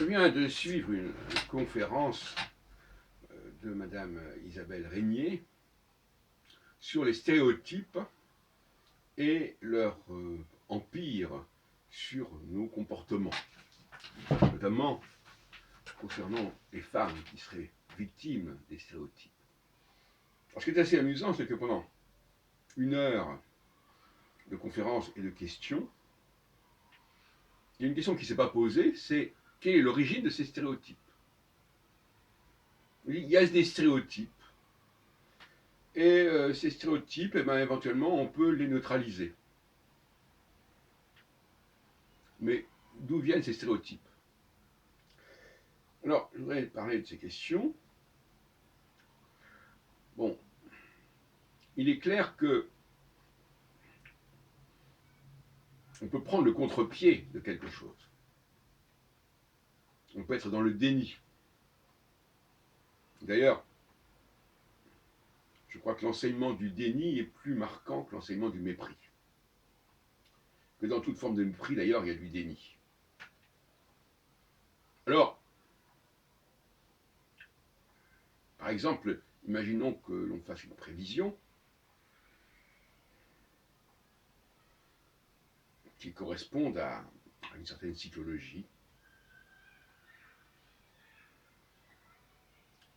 Je viens de suivre une conférence de Madame Isabelle Régnier sur les stéréotypes et leur empire sur nos comportements, notamment concernant les femmes qui seraient victimes des stéréotypes. Alors, ce qui est assez amusant, c'est que pendant une heure de conférence et de questions, il y a une question qui ne s'est pas posée, c'est quelle est l'origine de ces stéréotypes? Il y a des stéréotypes, et ces stéréotypes, eh ben, éventuellement, on peut les neutraliser. Mais d'où viennent ces stéréotypes? Alors, je voudrais parler de ces questions. Bon, il est clair que on peut prendre le contre-pied de quelque chose. On peut être dans le déni. D'ailleurs, je crois que l'enseignement du déni est plus marquant que l'enseignement du mépris. Que dans toute forme de mépris, d'ailleurs, il y a du déni. Alors, par exemple, imaginons que l'on fasse une prévision qui corresponde à une certaine psychologie,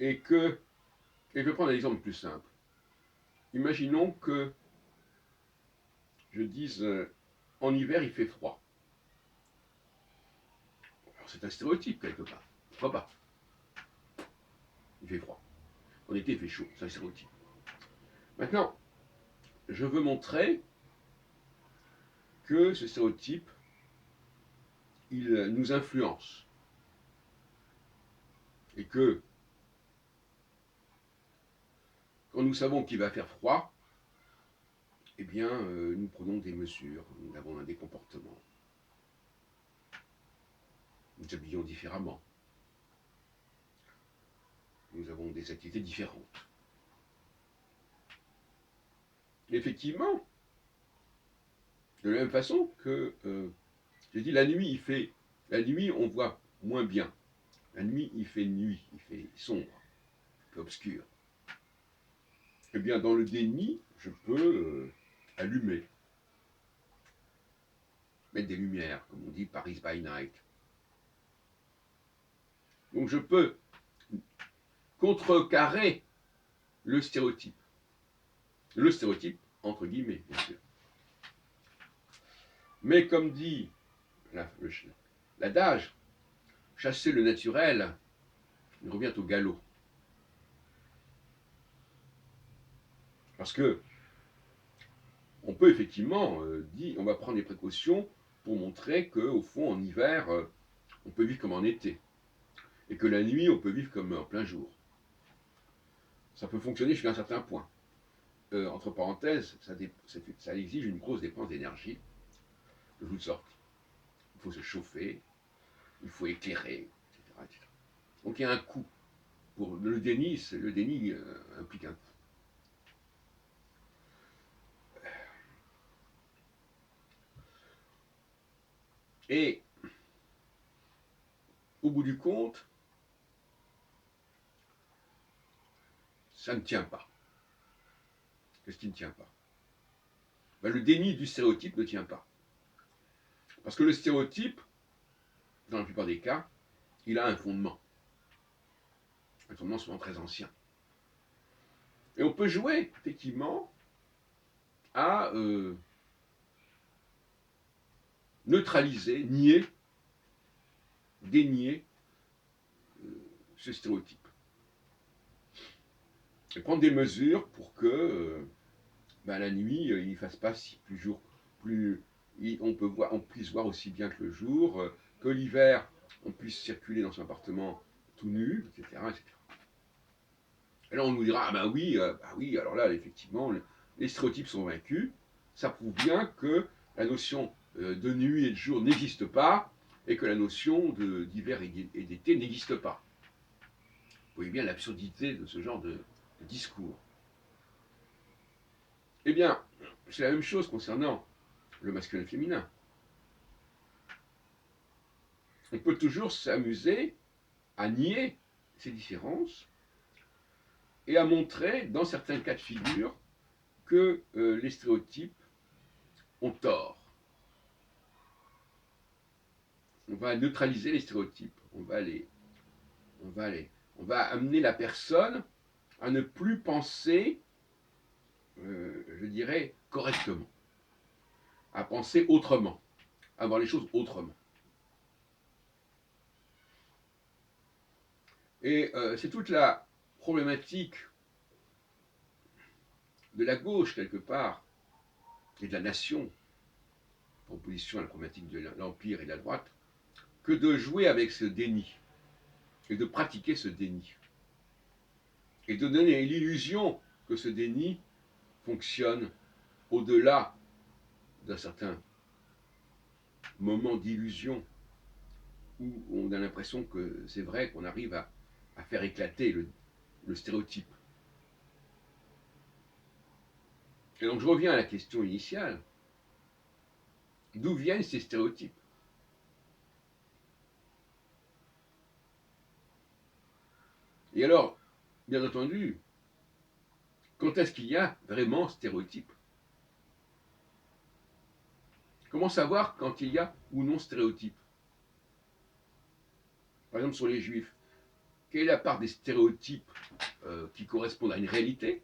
et je vais prendre un exemple plus simple. Imaginons que je dise en hiver il fait froid. Alors c'est un stéréotype quelque part. Pourquoi pas? Il fait froid. En été il fait chaud, c'est un stéréotype. Maintenant, je veux montrer que ce stéréotype, il nous influence. Et que quand nous savons qu'il va faire froid, eh bien, nous prenons des mesures, nous avons des comportements. Nous nous habillons différemment. Nous avons des activités différentes. Effectivement, de la même façon que, j'ai dit, la nuit, on voit moins bien. La nuit, il fait nuit, il fait sombre, il fait obscur. Eh bien, dans le déni, je peux allumer, mettre des lumières, comme on dit, Paris by night. Donc, je peux contrecarrer le stéréotype. Le stéréotype, entre guillemets, bien sûr. Mais comme dit l'adage, chasser le naturel, il revient au galop. Parce que on peut effectivement dire, on va prendre des précautions pour montrer qu'au fond, en hiver, on peut vivre comme en été. Et que la nuit, on peut vivre comme en plein jour. Ça peut fonctionner jusqu'à un certain point. Entre parenthèses, ça exige une grosse dépense d'énergie, de toutes sortes. Il faut se chauffer, il faut éclairer, etc. Donc il y a un coût. Pour le déni, implique un coût. Et au bout du compte, ça ne tient pas. Qu'est-ce qui ne tient pas? Ben, le déni du stéréotype ne tient pas. Parce que le stéréotype, dans la plupart des cas, il a un fondement. Un fondement souvent très ancien. Et on peut jouer, effectivement, à neutraliser, nier, dénier ce stéréotype. Et prendre des mesures pour que la nuit, il ne fasse pas si on puisse voir aussi bien que le jour, que l'hiver, on puisse circuler dans son appartement tout nu, etc. etc. Et là, on nous dira, ah oui, alors là, effectivement, les stéréotypes sont vaincus. Ça prouve bien que la notion de nuit et de jour n'existe pas, et que la notion d'hiver et d'été n'existe pas. Vous voyez bien l'absurdité de ce genre de discours. Eh bien, c'est la même chose concernant le masculin et le féminin. on peut toujours s'amuser à nier ces différences et à montrer, dans certains cas de figure, que les stéréotypes ont tort. On va neutraliser les stéréotypes, on va amener la personne à ne plus penser, je dirais, correctement, à penser autrement, à voir les choses autrement. Et c'est toute la problématique de la gauche, quelque part, et de la nation, en opposition à la problématique de l'Empire et de la droite, que de jouer avec ce déni, et de pratiquer ce déni, et de donner l'illusion que ce déni fonctionne au-delà d'un certain moment d'illusion où on a l'impression que c'est vrai qu'on arrive à faire éclater le stéréotype. Et donc je reviens à la question initiale. D'où viennent ces stéréotypes? Et alors, bien entendu, quand est-ce qu'il y a vraiment stéréotype? Comment savoir quand il y a ou non stéréotype? Par exemple, sur les juifs, quelle est la part des stéréotypes qui correspondent à une réalité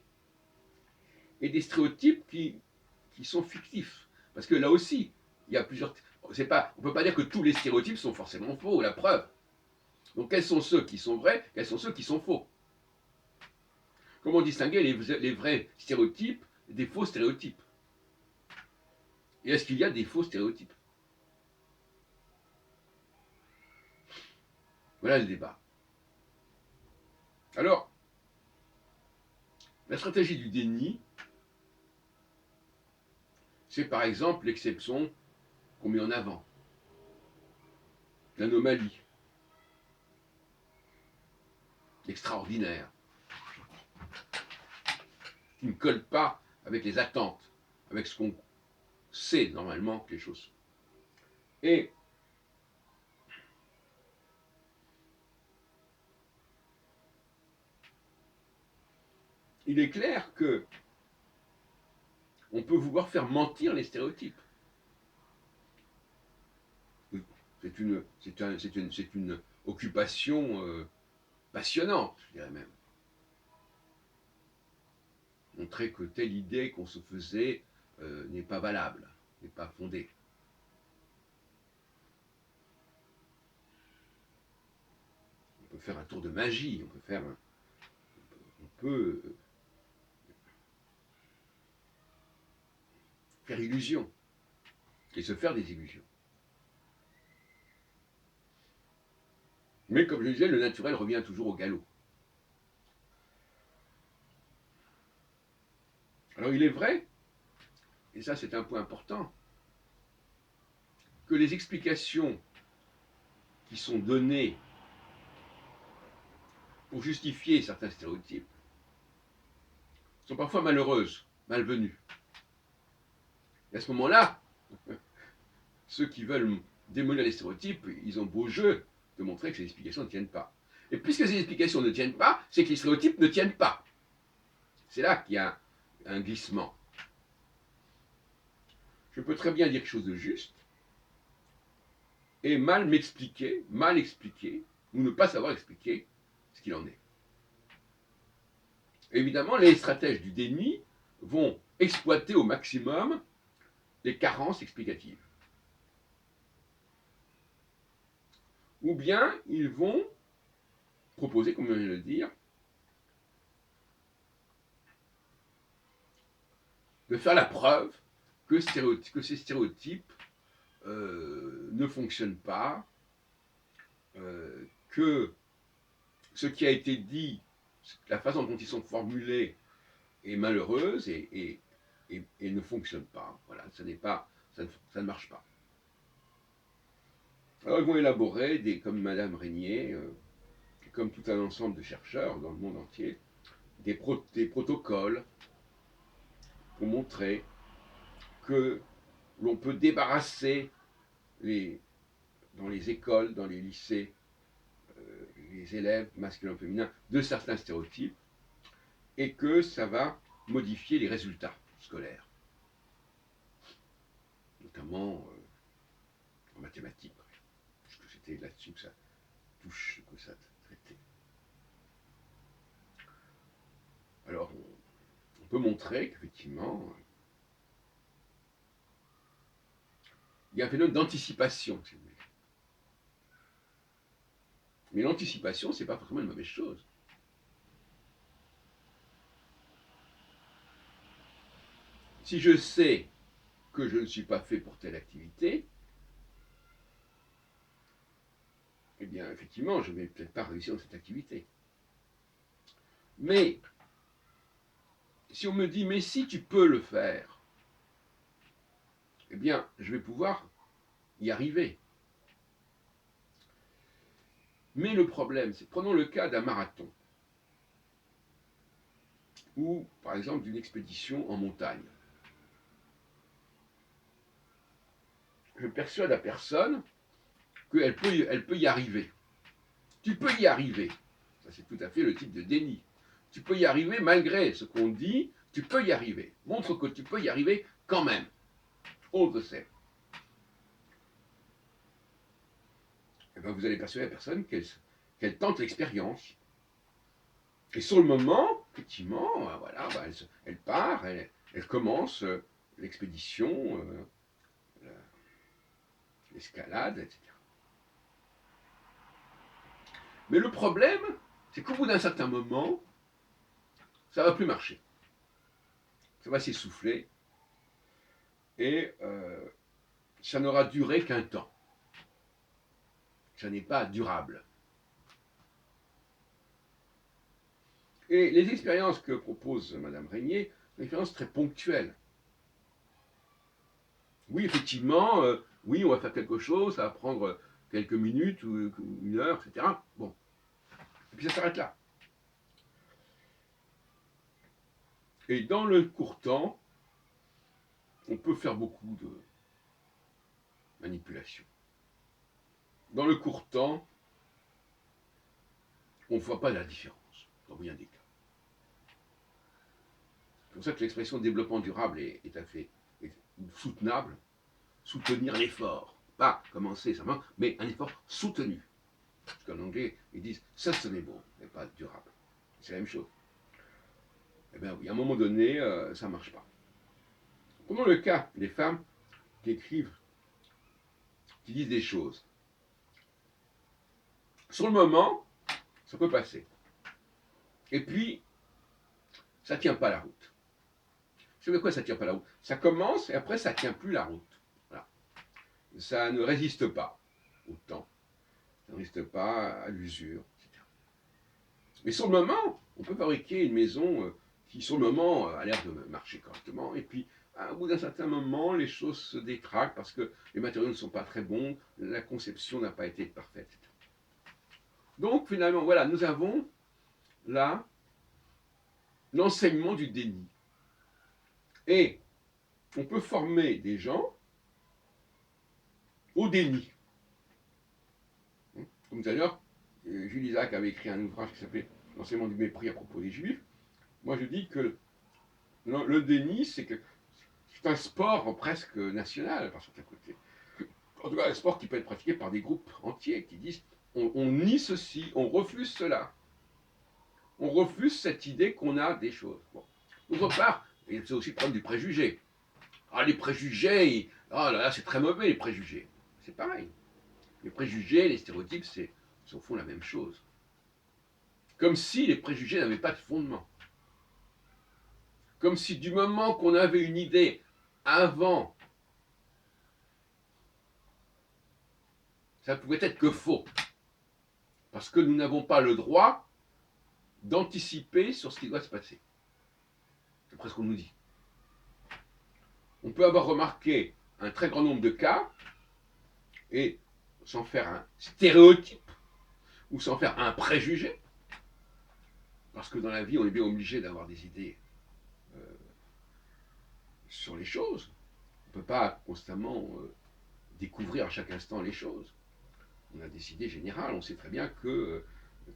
et des stéréotypes qui sont fictifs? Parce que là aussi, il y a plusieurs. On ne peut pas dire que tous les stéréotypes sont forcément faux, la preuve. Donc quels sont ceux qui sont vrais, quels sont ceux qui sont faux? Comment distinguer les vrais stéréotypes des faux stéréotypes? Et est-ce qu'il y a des faux stéréotypes? Voilà le débat. Alors, la stratégie du déni, c'est par exemple l'exception qu'on met en avant, l'anomalie, l'extraordinaire, qui ne colle pas avec les attentes, avec ce qu'on sait normalement que les choses sont. Et il est clair que on peut vouloir faire mentir les stéréotypes. C'est une occupation passionnante, je dirais même. Montrer que telle idée qu'on se faisait n'est pas valable, n'est pas fondée. On peut faire un tour de magie, on peut faire illusion et se faire des illusions. Mais comme je disais, le naturel revient toujours au galop. Alors il est vrai, et ça c'est un point important, que les explications qui sont données pour justifier certains stéréotypes sont parfois malheureuses, malvenues. Et à ce moment-là, ceux qui veulent démolir les stéréotypes, ils ont beau jeu de montrer que ces explications ne tiennent pas. Et puisque ces explications ne tiennent pas, c'est que les stéréotypes ne tiennent pas. C'est là qu'il y a un glissement. Je peux très bien dire quelque chose de juste et mal m'expliquer, mal expliquer, ou ne pas savoir expliquer ce qu'il en est. Évidemment, les stratèges du déni vont exploiter au maximum les carences explicatives. Ou bien ils vont proposer, comme je viens de le dire, de faire la preuve que ces stéréotypes ne fonctionnent pas, que ce qui a été dit, la façon dont ils sont formulés est malheureuse et ne fonctionne pas. Voilà, ça ne marche pas. Alors ils vont élaborer, comme Madame Régnier, comme tout un ensemble de chercheurs dans le monde entier, des protocoles pour montrer que l'on peut débarrasser dans les écoles, dans les lycées, les élèves masculins et féminins de certains stéréotypes, et que ça va modifier les résultats scolaires, notamment en mathématiques, parce que c'était là-dessus que ça touche, que ça traitait. Alors, on peut montrer qu'effectivement, il y a un phénomène d'anticipation, si vous voulez. Mais l'anticipation, ce n'est pas forcément une mauvaise chose. Si je sais que je ne suis pas fait pour telle activité, eh bien, effectivement, je ne vais peut-être pas réussir dans cette activité. Mais, si on me dit, mais si tu peux le faire, eh bien, je vais pouvoir y arriver. Mais le problème, c'est, prenons le cas d'un marathon, ou par exemple d'une expédition en montagne. Je persuade la personne qu'elle peut y arriver. Tu peux y arriver. Ça, c'est tout à fait le type de déni. Tu peux y arriver malgré ce qu'on dit, tu peux y arriver. Montre que tu peux y arriver quand même. On le sait. Et bien, vous allez persuader la personne qu'elle tente l'expérience. Et sur le moment, effectivement, voilà, elle part, elle commence l'expédition, l'escalade, etc. Mais le problème, c'est qu'au bout d'un certain moment, ça ne va plus marcher. Ça va s'essouffler et ça n'aura duré qu'un temps. Ça n'est pas durable. Et les expériences que propose Madame Régnier sont des expériences très ponctuelles. Oui, effectivement, oui, on va faire quelque chose, ça va prendre quelques minutes ou une heure, etc. Bon. Et puis ça s'arrête là. Et dans le court temps, on peut faire beaucoup de manipulations. Dans le court temps, on ne voit pas la différence, dans bien des cas. C'est pour ça que l'expression développement durable est soutenable, soutenir l'effort. Pas commencer seulement, mais un effort soutenu. Parce qu'en anglais, ils disent sustainable, mais pas durable. C'est la même chose. Eh bien oui, à un moment donné, ça ne marche pas. Prenons le cas des femmes qui écrivent, qui disent des choses. Sur le moment, ça peut passer. Et puis, ça ne tient pas la route. Vous savez quoi, ça ne tient pas la route? Ça commence et après, ça ne tient plus la route. Voilà. Ça ne résiste pas au temps. Ça ne résiste pas à l'usure, etc. Mais sur le moment, on peut fabriquer une maison qui, sur le moment, a l'air de marcher correctement. Et puis, au bout d'un certain moment, les choses se détraquent parce que les matériaux ne sont pas très bons, la conception n'a pas été parfaite. Donc, finalement, voilà, nous avons là l'enseignement du déni. Et on peut former des gens au déni. Comme tout à l'heure, Jules Isaac avait écrit un ouvrage qui s'appelait L'enseignement du mépris à propos des Juifs. Moi, je dis que le déni, c'est un sport presque national, par certains côtés. En tout cas, un sport qui peut être pratiqué par des groupes entiers qui disent on nie ceci, on refuse cela. On refuse cette idée qu'on a des choses. Bon. D'autre part, c'est aussi le problème du préjugé. Ah, les préjugés, ah là là, c'est très mauvais les préjugés. C'est pareil. Les préjugés, les stéréotypes, c'est au fond la même chose. Comme si les préjugés n'avaient pas de fondement. Comme si du moment qu'on avait une idée avant, ça pouvait être que faux. Parce que nous n'avons pas le droit d'anticiper sur ce qui doit se passer. C'est presque ce qu'on nous dit. On peut avoir remarqué un très grand nombre de cas, et sans faire un stéréotype, ou sans faire un préjugé, parce que dans la vie, on est bien obligé d'avoir des idées sur les choses. On ne peut pas constamment découvrir à chaque instant les choses. On a des idées générales, on sait très bien que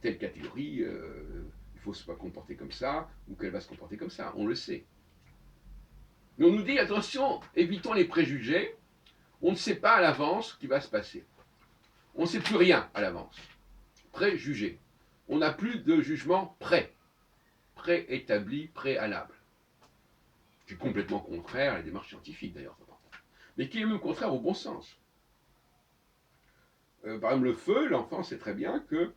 telle catégorie, il faut se comporter comme ça, ou qu'elle va se comporter comme ça, on le sait. Mais on nous dit, attention, évitons les préjugés, on ne sait pas à l'avance ce qui va se passer. On ne sait plus rien à l'avance. Préjugé. On n'a plus de jugement préétabli, préalable. C'est complètement contraire à la démarche scientifique d'ailleurs, mais qui est même contraire au bon sens. Par exemple, le feu, l'enfant sait très bien que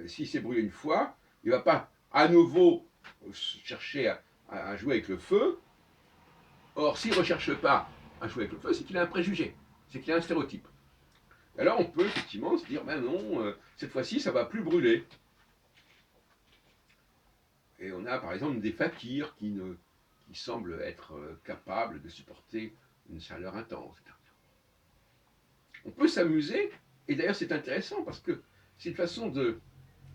s'il s'est brûlé une fois, il ne va pas à nouveau chercher à jouer avec le feu. Or, s'il ne recherche pas à jouer avec le feu, c'est qu'il a un préjugé, c'est qu'il a un stéréotype. Alors on peut effectivement se dire, ben non, cette fois-ci, ça ne va plus brûler. Et on a par exemple des fakirs qui semblent être capables de supporter une chaleur intense. On peut s'amuser, et d'ailleurs c'est intéressant parce que c'est une façon de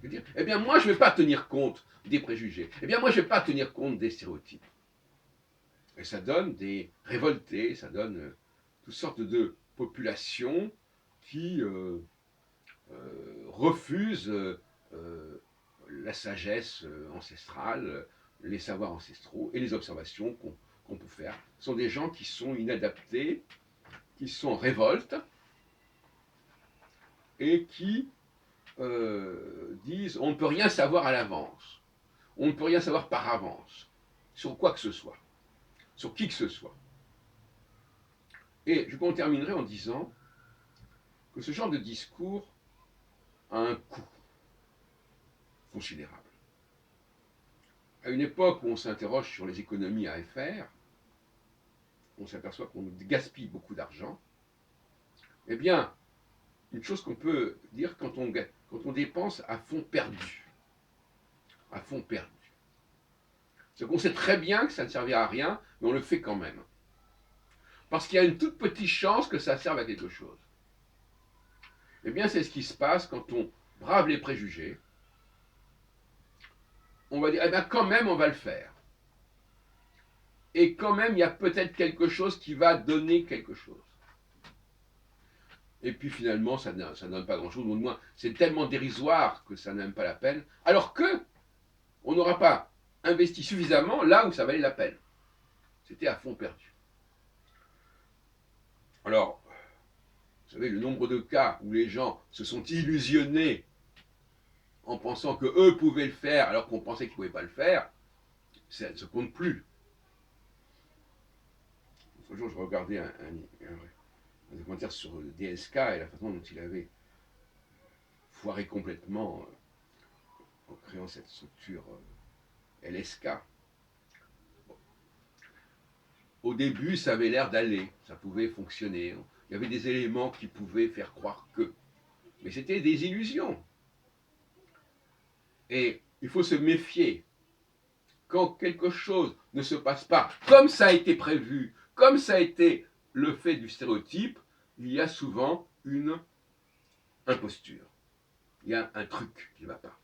dire, eh bien moi je ne vais pas tenir compte des préjugés, eh bien moi je ne vais pas tenir compte des stéréotypes. Et ça donne des révoltés, ça donne toutes sortes de populations qui refusent la sagesse ancestrale, les savoirs ancestraux et les observations qu'on peut faire. Ce sont des gens qui sont inadaptés, qui sont en révolte et qui disent on ne peut rien savoir à l'avance, on ne peut rien savoir par avance, sur quoi que ce soit, sur qui que ce soit. Et je terminerai en disant que ce genre de discours a un coût considérable. À une époque où on s'interroge sur les économies à faire, on s'aperçoit qu'on gaspille beaucoup d'argent. Eh bien, une chose qu'on peut dire quand on dépense à fond perdu. À fond perdu. C'est qu'on sait très bien que ça ne servira à rien, mais on le fait quand même. Parce qu'il y a une toute petite chance que ça serve à quelque chose. Eh bien, c'est ce qui se passe quand on brave les préjugés. On va dire, eh bien, quand même, on va le faire. Et quand même, il y a peut-être quelque chose qui va donner quelque chose. Et puis finalement, ça ne donne pas grand-chose, ou au moins, c'est tellement dérisoire que ça n'a même pas la peine, alors que on n'aura pas investi suffisamment là où ça valait la peine. C'était à fond perdu. Alors, vous savez, le nombre de cas où les gens se sont illusionnés en pensant qu'eux pouvaient le faire alors qu'on pensait qu'ils ne pouvaient pas le faire, ça ne se compte plus. L'autre jour, je regardais un documentaire sur DSK et la façon dont il avait foiré complètement en créant cette structure LSK. Bon. Au début, ça avait l'air d'aller, ça pouvait fonctionner. Il y avait des éléments qui pouvaient faire croire que. Mais c'était des illusions. Et il faut se méfier. Quand quelque chose ne se passe pas comme ça a été prévu, comme ça a été le fait du stéréotype, il y a souvent une imposture. Il y a un truc qui ne va pas.